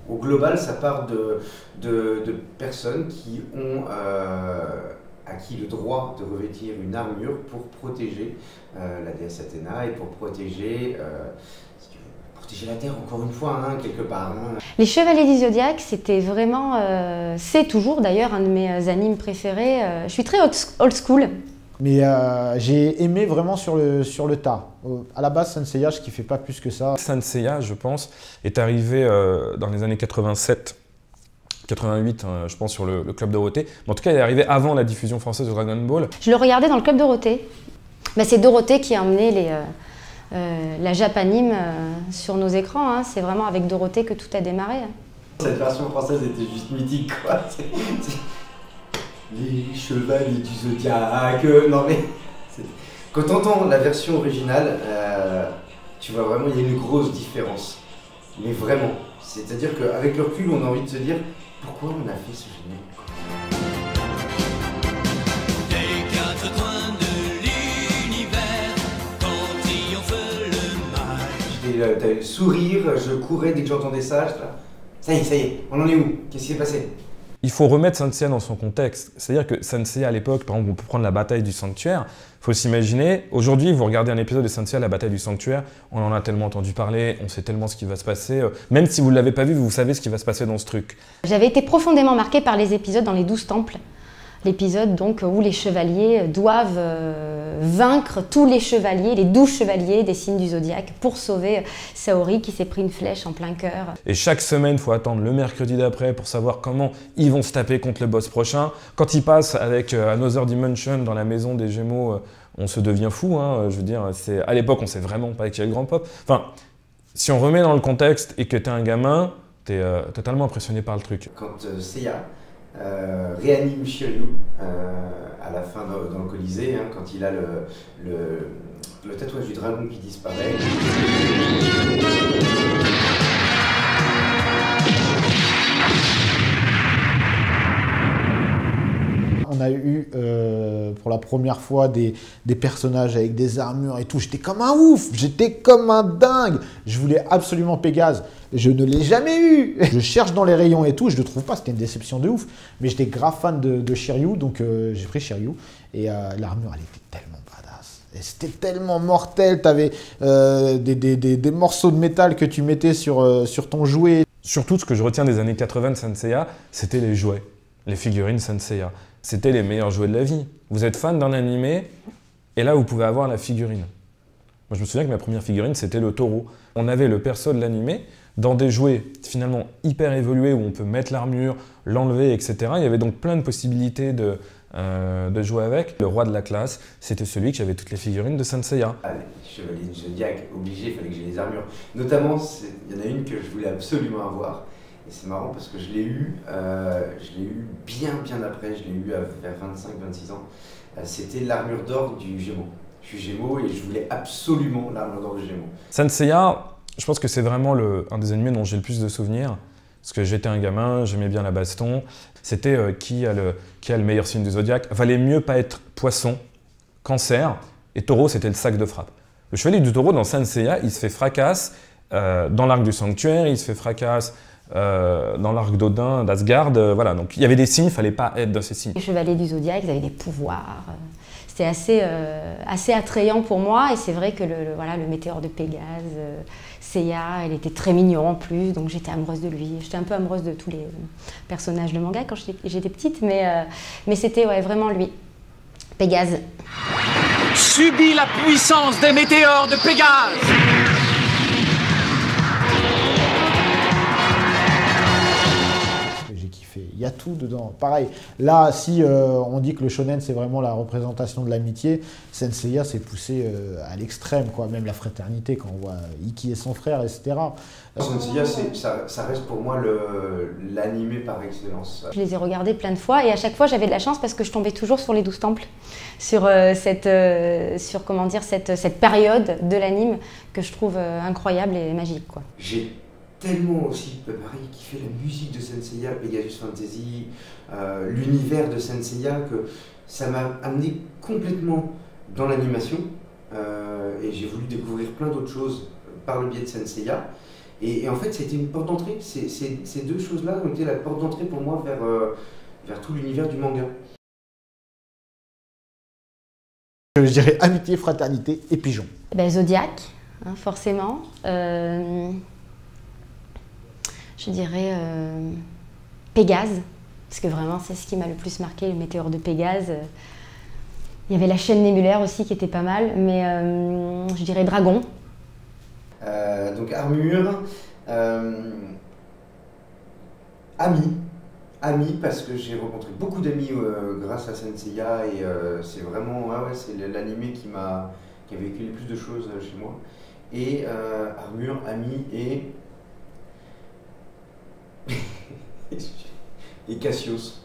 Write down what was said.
Au global, ça part de personnes qui ont acquis le droit de revêtir une armure pour protéger la déesse Athéna et pour protéger, protéger la Terre, encore une fois, hein, quelque part. Hein. Les Chevaliers du Zodiaque, c'était vraiment, c'est toujours d'ailleurs un de mes animes préférés. Je suis très old school. Mais j'ai aimé vraiment sur le tas. À la base, Saint Seiya, je kiffais pas plus que ça. Saint Seiya, je pense, est arrivé dans les années 87, 88, je pense, sur le Club Dorothée. Mais en tout cas, il est arrivé avant la diffusion française de Dragon Ball. Je le regardais dans le Club Dorothée. Bah, c'est Dorothée qui a emmené la Japanime sur nos écrans. Hein. C'est vraiment avec Dorothée que tout a démarré. Hein. Cette version française était juste mythique, quoi. Les Chevaliers du Zodiaque. Non mais, quand on entend la version originale, tu vois vraiment il y a une grosse différence. Mais vraiment, c'est-à-dire qu'avec le recul, on a envie de se dire pourquoi on a fait ce générique. T'avais le sourire, je courais dès que j'entendais ça. Ça y est, on en est où? Qu'est-ce qui s'est passé? Il faut remettre Saint Seiya dans son contexte. C'est-à-dire que Saint Seiya à l'époque, par exemple, on peut prendre la bataille du sanctuaire. Il faut s'imaginer, aujourd'hui, vous regardez un épisode de Saint Seiya, la bataille du sanctuaire, on en a tellement entendu parler, on sait tellement ce qui va se passer. Même si vous ne l'avez pas vu, vous savez ce qui va se passer dans ce truc. J'avais été profondément marquée par les épisodes dans les 12 temples. L'épisode donc où les chevaliers doivent vaincre tous les chevaliers, les 12 chevaliers des signes du zodiaque pour sauver Saori qui s'est pris une flèche en plein cœur. Et chaque semaine, il faut attendre le mercredi d'après pour savoir comment ils vont se taper contre le boss prochain. Quand ils passent avec Another Dimension dans la maison des Gémeaux, on se devient fou. Hein. Je veux dire, à l'époque, on ne sait vraiment pas qui est le grand pop. Enfin, si on remet dans le contexte et que tu es un gamin, tu es totalement impressionné par le truc. Quand Seiya réanime Shiryu à la fin dans le Colisée, hein, quand il a le tatouage du dragon qui disparaît. On a eu pour la première fois des personnages avec des armures et tout. J'étais comme un ouf, j'étais comme un dingue. Je voulais absolument Pégase. Je ne l'ai jamais eu. Je cherche dans les rayons et tout, je ne le trouve pas. C'était une déception de ouf. Mais j'étais grave fan de Shiryu, donc j'ai pris Shiryu. Et l'armure, elle était tellement badass. C'était tellement mortel. Tu avais des morceaux de métal que tu mettais sur ton jouet. Surtout, ce que je retiens des années 80 de Saint Seiya, c'était les jouets, les figurines Saint Seiya. C'était les meilleurs jouets de la vie. Vous êtes fan d'un animé, et là, vous pouvez avoir la figurine. Moi, je me souviens que ma première figurine, c'était le taureau. On avait le perso de l'animé dans des jouets finalement hyper évolués où on peut mettre l'armure, l'enlever, etc. Il y avait donc plein de possibilités de jouer avec. Le roi de la classe, c'était celui qui avait toutes les figurines de Saint Seiya. Ah, les Chevaliers du Zodiaque, obligé, il fallait que j'ai les armures. Notamment, il y en a une que je voulais absolument avoir. Et c'est marrant parce que je l'ai eu bien après, je l'ai eu vers 25-26 ans. C'était l'armure d'or du Gémeaux. Je suis Gémeaux et je voulais absolument l'armure d'or du Gémeaux. Saint Seiya, je pense que c'est vraiment un des animés dont j'ai le plus de souvenirs. Parce que j'étais un gamin, j'aimais bien la baston. C'était qui a le meilleur signe du zodiaque. Valait mieux pas être poisson, cancer, et taureau, c'était le sac de frappe. Le chevalier du taureau dans Saint Seiya, il se fait fracasse dans l'arc du sanctuaire, il se fait fracasse dans l'arc d'Odin, d'Asgard, voilà. Donc il y avait des signes, il ne fallait pas être dans ces signes. Les chevaliers du zodiaque, ils avaient des pouvoirs. C'était assez attrayant pour moi et c'est vrai que le météore de Pégase, Seiya, il était très mignon en plus, donc j'étais amoureuse de lui. J'étais un peu amoureuse de tous les personnages de manga quand j'étais petite, mais c'était ouais, vraiment lui, Pégase. Subis la puissance des météores de Pégase! Il y a tout dedans. Pareil, là, si on dit que le shonen, c'est vraiment la représentation de l'amitié, Saint Seiya s'est poussé à l'extrême, quoi. Même la fraternité, quand on voit Ikki et son frère, etc. Saint Seiya, ça reste pour moi l'animé par excellence. Je les ai regardés plein de fois et à chaque fois, j'avais de la chance parce que je tombais toujours sur les 12 temples, sur cette période de l'anime que je trouve incroyable et magique, quoi. J'ai tellement aussi, pareil, kiffé la musique de Saint Seiya, Pegasus Fantasy, l'univers de Saint Seiya, que ça m'a amené complètement dans l'animation et j'ai voulu découvrir plein d'autres choses par le biais de Saint Seiya. Et en fait, c'était une porte d'entrée. Ces deux choses-là ont été la porte d'entrée pour moi vers tout l'univers du manga. Je dirais amitié, fraternité et pigeon. Ben, Zodiac, hein, forcément. Je dirais Pégase, parce que vraiment c'est ce qui m'a le plus marqué, le météore de Pégase. Il y avait la chaîne nébulaire aussi qui était pas mal, mais je dirais Dragon. Donc armure, amis parce que j'ai rencontré beaucoup d'amis grâce à Senseiya et c'est vraiment c'est l'animé qui a véhiculé le plus de choses chez moi. Et armure, amis et Cassius.